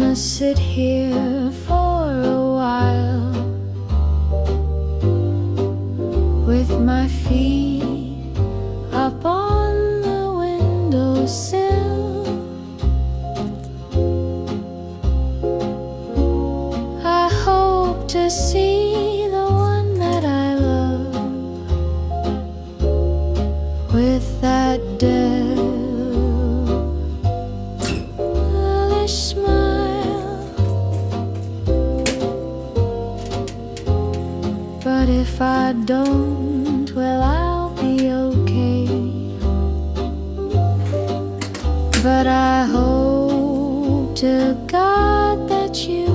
gonna sit here for a while with my feet up on the windowsill. I hope to see the one that I love with that devilish smile. But if I don't, well, I'll be okay. But I hope to God that you